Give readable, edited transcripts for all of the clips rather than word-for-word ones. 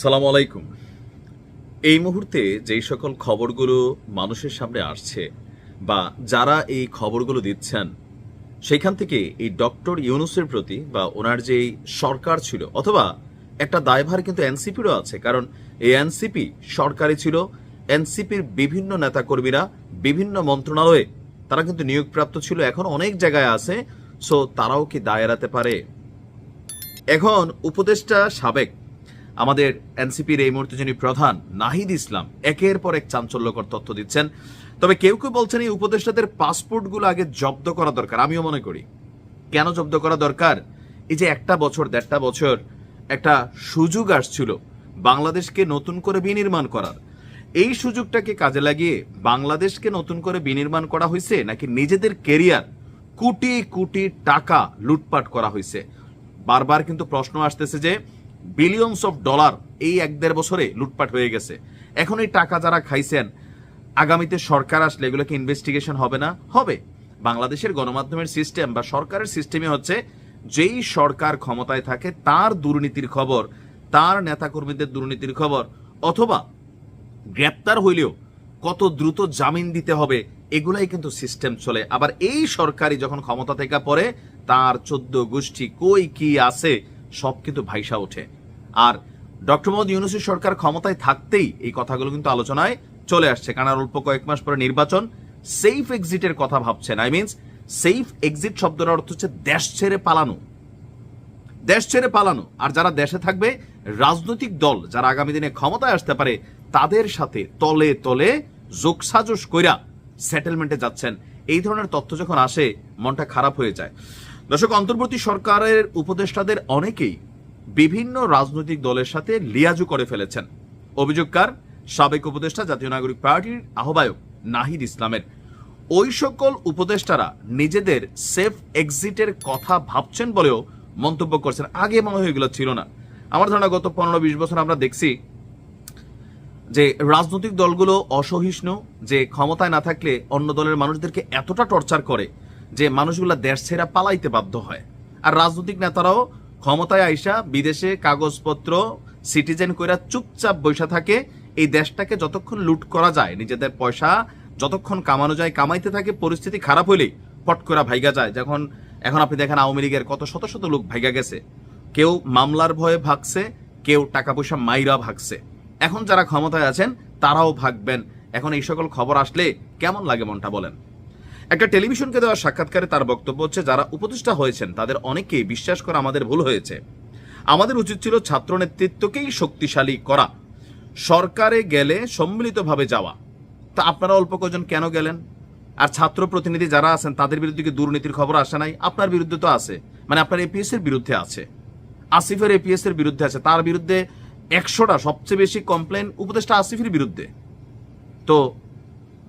সালামু আলাইকুম। এই মুহূর্তে যেই সকল খবরগুলো মানুষের সামনে আসছে বা যারা এই খবরগুলো দিচ্ছেন, সেইখান থেকে এই ডক্টর ইউনূসের প্রতি বা ওনার যেই সরকার ছিল অথবা একটা দায়ভার কিন্তু এনসিপিরও আছে, কারণ এই এনসিপি সরকারি ছিল। এনসিপির বিভিন্ন নেতাকর্মীরা বিভিন্ন মন্ত্রণালয়ে তারা কিন্তু নিয়োগপ্রাপ্ত ছিল, এখন অনেক জায়গায় আছে। সো তারাও কি দায় এড়াতে পারে? এখন উপদেষ্টা সাবেক আমাদের এনসিপির এই মুহূর্তে যিনি প্রধান নাহিদ ইসলাম একের পর এক চাঞ্চল্যকর তথ্য দিচ্ছেন। তবে কেউ কেউ বলছেন এই উপদেষ্টাদের পাসপোর্টগুলো আগে জব্দ করা দরকার। আমিও মনে করি, কেন জব্দ করা দরকার? এই যে একটা বছর দেড়টা বছর একটা সুযোগ আসছিল বাংলাদেশকে নতুন করে বিনির্মাণ করার, এই সুযোগটাকে কাজে লাগিয়ে বাংলাদেশকে নতুন করে বিনির্মাণ করা হয়েছে নাকি নিজেদের কেরিয়ার কোটি কোটি টাকা লুটপাট করা হয়েছে? বারবার কিন্তু প্রশ্ন আসতেছে যে বিলিয়নস অফ ডলার এই 1-1.5 বছরে লুটপাট হয়ে গেছে। এখন এই টাকা যারা খাইছেন, আগামীতে সরকার আসলে এগুলোকে ইনভেস্টিগেশন হবে না? হবে। বাংলাদেশের গণমাধ্যমের সিস্টেম বা সরকারের সিস্টেমে হচ্ছে যেই সরকার ক্ষমতায় থাকে তার দুর্নীতির খবর, তার নেতাকর্মীদের দুর্নীতির খবর, অথবা গ্রেপ্তার হইলেও কত দ্রুত জামিন দিতে হবে, এগুলাই কিন্তু সিস্টেম চলে। আবার এই সরকারই যখন ক্ষমতা থেকে পড়ে তার 14 গোষ্ঠী কই কি আছে সব কিন্তু ভাইসা ওঠে। আর ডক্টর মোহাম্মদ ইউনূসের সরকার ক্ষমতায় থাকতেই এই কথাগুলো কিন্তু আলোচনায় চলে আসছে, কারণ আর অল্প কয়েক মাস পরে নির্বাচন। সেফ এক্সিটের কথা ভাবছেন। সেফ এক্সিট শব্দের অর্থ হচ্ছে দেশ ছেড়ে পালানো, দেশ ছেড়ে পালানো। আর যারা দেশে থাকবে, রাজনৈতিক দল যারা আগামী দিনে ক্ষমতায় আসতে পারে তাদের সাথে তলে তলে যোগসাজশ কইরা সেটেলমেন্টে যাচ্ছেন। এই ধরনের তথ্য যখন আসে মনটা খারাপ হয়ে যায়। দর্শক, অন্তর্বর্তী সরকারের উপদেষ্টাদের অনেকেই বিভিন্ন রাজনৈতিক দলের সাথে লিয়াজু করে ফেলেছেন। অভিযোগকার সাবেক উপদেষ্টা জাতীয় নাগরিক পার্টির আহ্বায়ক নাহিদ ইসলামের। ওই সকল উপদেষ্টারা নিজেদের সেফ এক্সিটের কথা ভাবছেন বলেও মন্তব্য করছেন। আগে মনে হয় এগুলো ছিল না। আমার ধারণা গত 15-20 বছর আমরা দেখছি যে রাজনৈতিক দলগুলো অসহিষ্ণু, যে ক্ষমতায় না থাকলে অন্য দলের মানুষদেরকে এতটা টর্চার করে যে মানুষগুলা দেশ ছেড়া পালাইতে বাধ্য হয়। আর রাজনৈতিক নেতারাও ক্ষমতায় আইসা বিদেশে কাগজপত্র সিটিজেন কইরা চুপচাপ বৈশা থাকে। এই দেশটাকে যতক্ষণ লুট করা যায়, নিজেদের পয়সা যতক্ষণ কামানো যায় কামাইতে থাকে। পরিস্থিতি খারাপ হইলেই পট করে ভাইগা যায়। যখন এখন আপনি দেখেন আওয়ামী লীগের কত শত শত লোক ভাইগা গেছে, কেউ মামলার ভয়ে ভাগছে, কেউ টাকা পয়সা মাইরা ভাগছে। এখন যারা ক্ষমতায় আছেন তারাও ভাগবেন। এখন এই সকল খবর আসলে কেমন লাগে মনটা বলেন? একটা টেলিভিশনকে দেওয়া সাক্ষাৎকারে তার বক্তব্য হচ্ছে, যারা উপদেষ্টা হয়েছেন তাদের অনেকেই বিশ্বাস করা আমাদের ভুল হয়েছে। আমাদের উচিত ছিল ছাত্র নেতৃত্বকেই শক্তিশালী করা, সরকারে গেলে সম্মিলিতভাবে যাওয়া। তা আপনারা অল্প কজন কেন গেলেন? আর ছাত্র প্রতিনিধি যারা আছেন তাদের বিরুদ্ধে কি দুর্নীতির খবর আসে নাই? আপনার বিরুদ্ধে তো আছে, মানে আপনার এপিএস এর বিরুদ্ধে আছে, আসিফের এপিএস এর বিরুদ্ধে আছে, তার বিরুদ্ধে 100টা সবচেয়ে বেশি কমপ্লেন উপদেষ্টা আসিফের বিরুদ্ধে। তো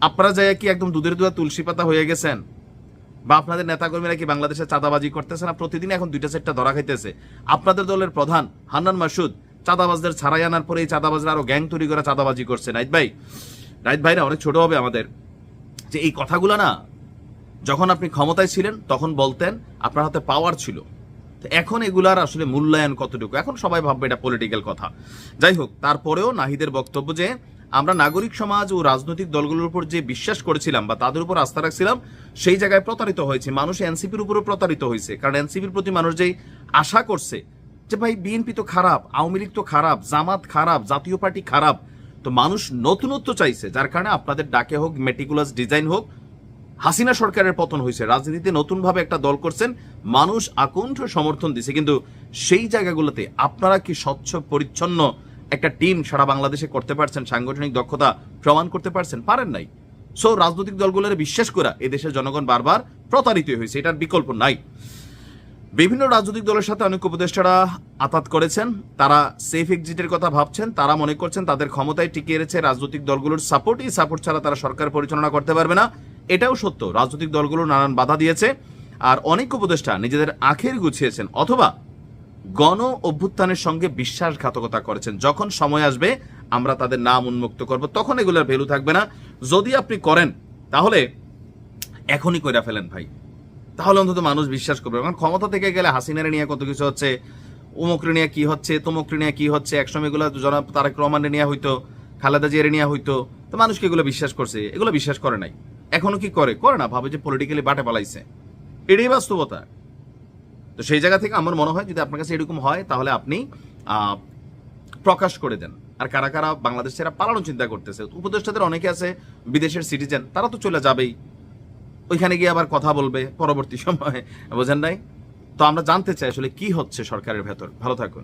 আপনারা যাই কি একদম দুধের দুয়া তুলসী পাতা হয়ে গেছেন? বা আপনাদের নেতাকর্মীরা কি বাংলাদেশে চাঁদাবাজি করতেছে না? প্রতিদিন এখন 2টা-4টা ধরা খাইতেছে। আপনাদের দলের প্রধান হান্নান মাসুদ চাঁদাবাজদের ছাড়াই আনার পরে এই চাঁদাবাজরা আরো গ্যাং তৈরি করে চাঁদাবাজি করছে। নাইত ভাইরা অনেক ছোট হবে আমাদের, যে এই কথাগুলো না যখন আপনি ক্ষমতায় ছিলেন তখন বলতেন, আপনার হাতে পাওয়ার ছিল। এখন এগুলার আসলে মূল্যায়ন কতটুকু, এখন সবাই ভাববে এটা পলিটিক্যাল কথা। যাই হোক, তারপরেও নাহিদের বক্তব্য যে আমরা নাগরিক সমাজ ও রাজনৈতিক দলগুলোর উপর যে বিশ্বাস করেছিলাম বা তাদের উপর আস্থা রাখছিলাম, সেই জায়গায় প্রতারিত হয়েছে। মানুষ এনসিপির উপরও প্রতারিত হয়েছে, কারণ এনসিপির প্রতি মানুষ যেই আশা করছে যে ভাই বিএনপি তো খারাপ, আওয়ামী লীগ তো খারাপ, জামাত খারাপ, জাতীয় পার্টি খারাপ, তো মানুষ নতুনত্ব চাইছে। যার কারণে আপনাদের ডাকে হোক, মেটিকুলাস ডিজাইন হোক, হাসিনা সরকারের পতন হয়েছে, রাজনীতিতে নতুনভাবে একটা দল করছেন, মানুষ আকণ্ঠ সমর্থন দিছে। কিন্তু সেই জায়গাগুলোতে আপনারা কি স্বচ্ছ পরিচ্ছন্ন একটা টিম সারা বাংলাদেশে করতে পারছেন? সাংগঠনিক দক্ষতা প্রমাণ করতে পারছেন? পারেন নাই। সো রাজনৈতিক দলগুলোর বিশ্বাস করা এদেশের জনগণ বারবার প্রতারিত হয়েছে, এটার বিকল্প নাই। বিভিন্ন রাজনৈতিক দলের সাথে অনেক উপদেষ্টারা আতাত করেছেন, তারা সেফ এক্সিটের কথা ভাবছেন। তারা মনে করছেন তাদের ক্ষমতায় টিকিয়ে রেখেছে রাজনৈতিক দলগুলোর সাপোর্ট, এই সাপোর্ট ছাড়া তারা সরকার পরিচালনা করতে পারবে না। এটাও সত্য, রাজনৈতিক দলগুলো নানান বাধা দিয়েছে। আর অনেক উপদেষ্টা নিজেদের আখের গুছিয়েছেন অথবা গণ অভ্যুত্থানের সঙ্গে বিশ্বাসঘাতকতা করেছেন। যখন সময় আসবে আমরা তাদের নাম উন্মুক্ত করব, তখন এগুলোর ভ্যালু থাকবে না। যদি আপনি করেন তাহলে এখনই কইরা ফেলেন ভাই, তাহলে অন্তত মানুষ বিশ্বাস করবে। কারণ ক্ষমতা থেকে গেলে হাসিনারে নিয়ে কত কিছু হচ্ছে, অমুকরে নিয়ে কি হচ্ছে, তমুকরে নিয়ে কি হচ্ছে, একসময় এগুলো জনাব তারেক রহমানের নেওয়া হইতো, খালেদা জিয়ারে নেওয়া হইতো, তো মানুষকে এগুলো বিশ্বাস করছে, এগুলো বিশ্বাস করে নাই। এখনো কি করে? করে না, ভাবে যে পলিটিক্যালি বাটে পালাইছে, এটাই বাস্তবতা। তো সেই জায়গা থেকে আমার মনে হয় যদি আপনার কাছে এরকম হয় তাহলে আপনি প্রকাশ করে দেন। আর কারা কারা বাংলাদেশ ছেড়ে পালানোর চিন্তা করতেছে, উপদেষ্টাদের অনেকে আছে বিদেশের সিটিজেন, তারা তো চলে যাবেই, ওইখানে গিয়ে আবার কথা বলবে পরবর্তী সময়ে, বোঝেন নাই? তো আমরা জানতে চাই আসলে কি হচ্ছে সরকারের ভেতর। ভালো থাকুন।